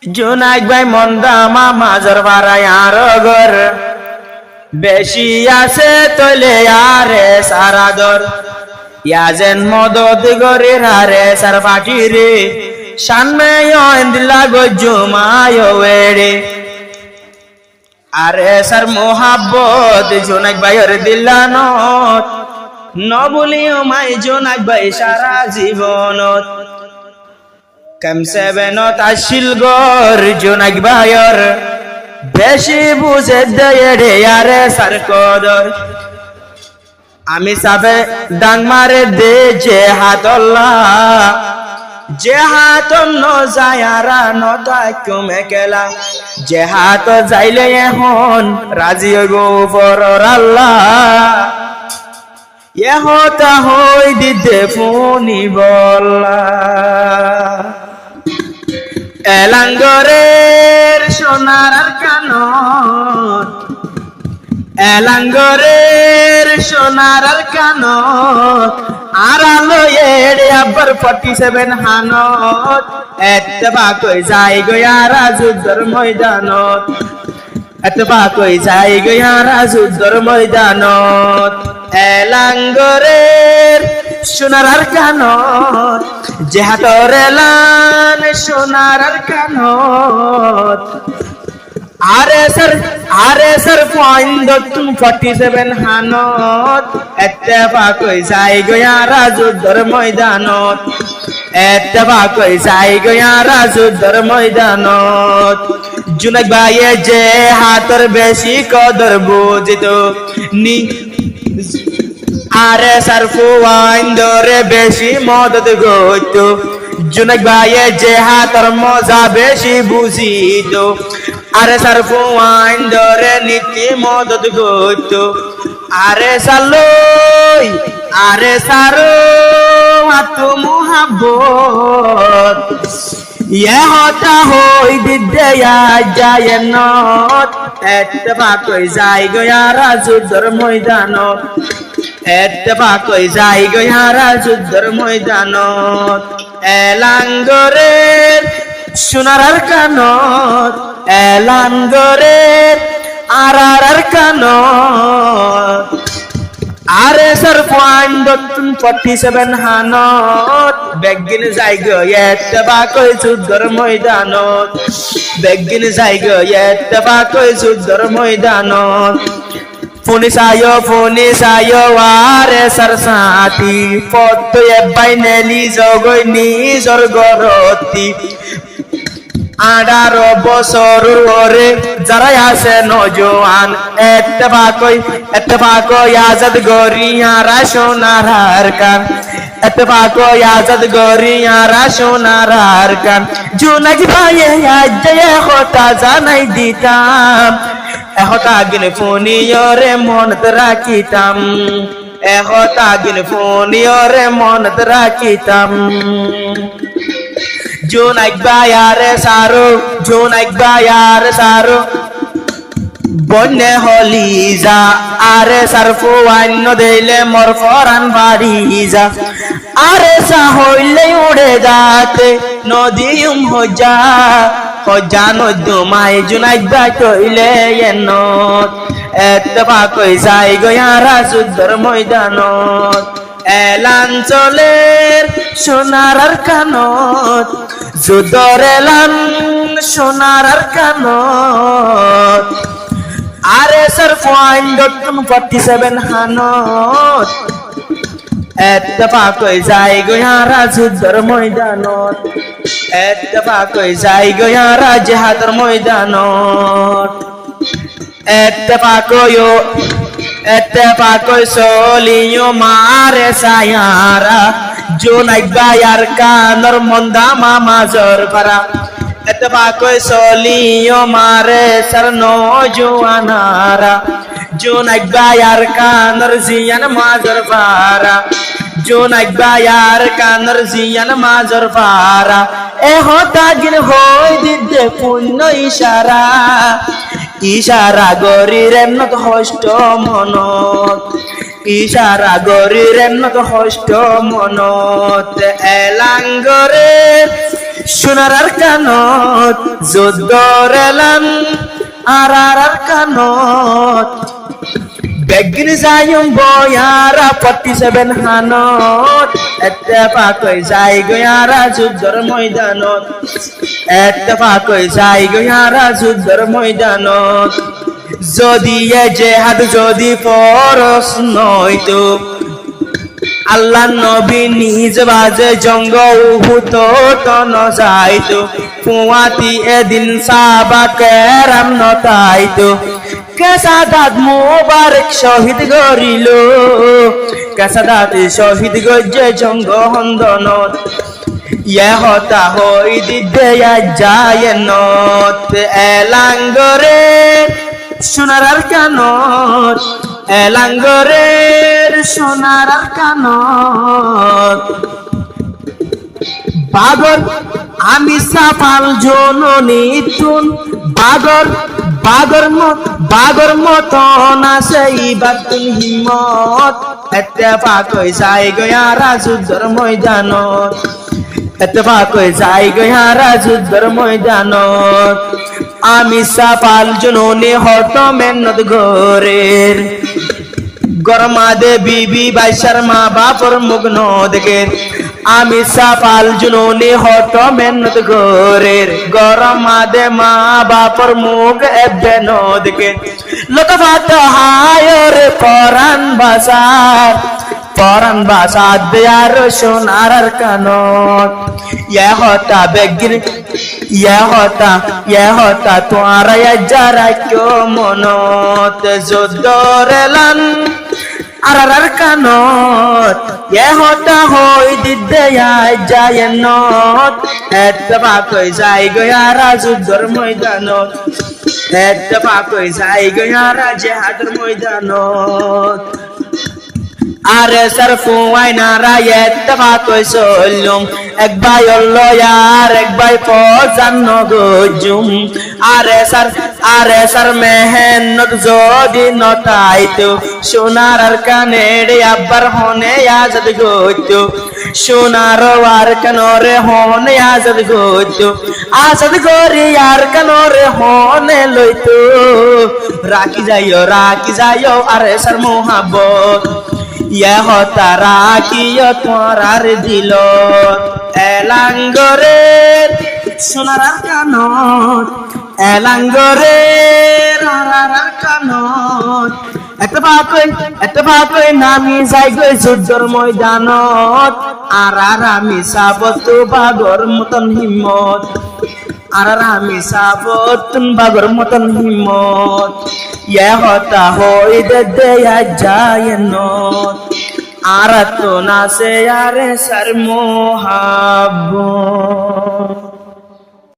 জুনাইদ ভাই মন্দা মাজর ভাড়ায় আরো ঘর বেশি আছে তলে আরে সারা দর ইয়াজেন মদত গরে হারে সার ফাটি রে সানমে ইন্দিলা গজুমায় ওয়েড়ে আরে সার মোহাব্বত জুনাইদ ভাইয়ের দিলানত নবুলিও মাই জুনাইদ ভাই সারা জীবনত কেম সেভেনত আসিল গর জুনাইদ ভাইয়ের বেশি বুঝে দেড়ে আরে সার কদর আমি সাবে ডাং মারে দে যে হাত ন যায়ারা নতাই কমে কেলা যে হাত যাইলে এখন রাজি হইব পরর আল্লাহ এহতা হই দিতে ফোনি বল্লা এলাঙ্গরের সোনার কানত এলাঙ্গরের সোনার কানত আড়ালো এড়ে আবার 47 হানত এতবা কই যাই গয়ারা যুদ্ধর ময়দানত এতবা কই যাই গয়ারা যুদ্ধর ময়দানত এলাঙ্গরের সোনার কানত জেহাতর এলান সোনার কানত আরে স্যার পয়েন্ট 47 হানত এতবা কই যাই গয়ারা যুদ্ধর ময়দানত এতবা কই যাই গয়ারা যুদ্ধর ময়দানত জুনাইদ ভাইয়ে যে হাতর বেশি কদর বুঝিত নি আরে স্যার পয়েন্ট রে বেশি মদত গইত জুনাইদ ভাইয়ে যে হাতর মজা বেশি বুঝিত আরে সার ফুয়াইন ধরে নীতি মদত গইত আরে সালই আরে সারো আত মুহাব্বত হতা হই বিদ্যা যায় নত এতবা কই যাই গয়ারা যুদ্ধর ময়দানত এতবা কই যাই গয়ারা যুদ্ধর ময়দানত এলাঙ্গরের সোনার কানত এলাঙ্গরের আরার কানত আরে স্যার পয়েন্ট 47 হানত বেগিন যাই গেতবা কই যুদ্ধর ময়দানত বেগিন যাই গেতবা কই যুদ্ধর ময়দানত ফোনি সায়ো আরে সার সাথী পদ্ম এবাই নেলি জগই নিজর গরতি 18 বছর ওরে যারা আছে নজওয়ান এতবা কই আজাদ গরিয়ারা সোনার কান এতবা কই আজাদ গরিয়ারা সোনার কান জুনাইদ ভাইয়ে আজ হতা জানাই দিতাম এহতা গিন ফোনিয়রে মনত রাখিতাম এহতা গিন ফোনিয়রে মনত রাখিতাম জুনাইদ ভাইয়ারে সারো বন্যে হলি যা আরে সারফু আন্য দিলে মোর ফরান বাড়ি যা আরে সা হইলে উড়ে যাতে নদীম হজা নদুমাই জুনাইদ ভাই কইলে এনত এতবা কই যাই গয়ারা যুদ্ধর ময়দানত এলাঞ্চলের সোনার কানত যুদ্ধর এলান সোনার কানত আরে স্যার পয়েন্ট 47 হানত এতবা কই যাই গয়ারা যুদ্ধর ময়দানত এতবা কই যাই গয়ারা জিহাদের ময়দানত এতবা কই সলিও মারে সায়ারা জুনাইদ ভাইয়ার কানর মন্দা মাজর পারা এতবা কই সলিও মারে সার নজওয়ানারা জুনাইদ ভাইয়ার কানর জিয়ান মাজর পারা জুনাইদ ভাইয়ার কানর জিয়ান মাজর পারা হতা গিন হই দিতে পুণ্য ইশারা গরিরের নত হষ্ট মনত ইশারা গরিরের নত হষ্ট মনত এলাঙ্গরের সোনার কানত যুদ্ধর এলান আর কানত বেগিন যাইম বয়ারা 47 হানত এত্তেফাক হই যাই গয়ারা যুদ্ধর ময়দানত এত্তেফাক হই যাই গয়ারা যুদ্ধর ময়দানত যদি এ জেহাদ যদি ফরজ নয়তো আল্লাহ নবী নিজ বাজে জঙ্গ উহুদ তন যাইতো ফুয়াতি এদিন সাহাবা কেরাম নতাইতো কেসাদাত মুবারক শহীদ গরিল কেসাদাত শহীদ গজে জঙ্গ হন্দনত ইয়া হতা হই দিদে জায়নত এলাঙ্গরে সোনার কানত এলাঙ্গরের সোনার কানত বাগর আমি সাফাল জননী তুন বাগর মতন আছে ইবাতুল হিম্মত এত্তেফাক হই যাই গয়ারা যুদ্ধর ময়দানত এত্তেফাক হই যাই গয়ারা যুদ্ধর ময়দানত আমি সাফাল জননী হত মেহনত ঘরের গরমাদে বিবি বাইশার মা বাপর মুগ্ন দেখে আমি সাফাল জননী হত মেহনত ঘরের গরমাদে মা বাপর মুখ এবে নদকে লতফাত হায়র পরান বাসার দেয়ার সোনার কানত ইয়া হতা তোয়ারা যারা কেউ মনত যুদ্ধর এলান আর কানত ইয়া হতা হই দিদে জায়নত এত্তেফাক হই যাই গয়ারা যুদ্ধর ময়দানত এত্তেফাক হই যাই গয়ারা জিহাদের ময়দানত আরে সরফু আইনারা এত্তেফাক হই চললুম এক ভাই আর এক ভাই পজান্ন গজুম আরে সার মেহনত যদি নতাইতো সোনার আর কানের আব্বার হনে আজাদ গইতো সোনার আর কানরে হনে আজাদ গইতো আজাদ গরি আর কানরে হনে লইতো রাখি যাইও আরে সার মোহাব্বত ইয়া হতা রাখিও তোরার দিল এলাঙ্গরের সোনার কানত এলাঙ্গরের কানত এত্তেফাক হই নামি যাই গই যুদ্ধর ময়দানত আর আমি সাবত বাগর মতন হিম্মত আর আমি সাবত বাগর মতন হিম্মত ইয়া হতা হই দে জায়নত আর তো না সে আরে সর মোহাব্বত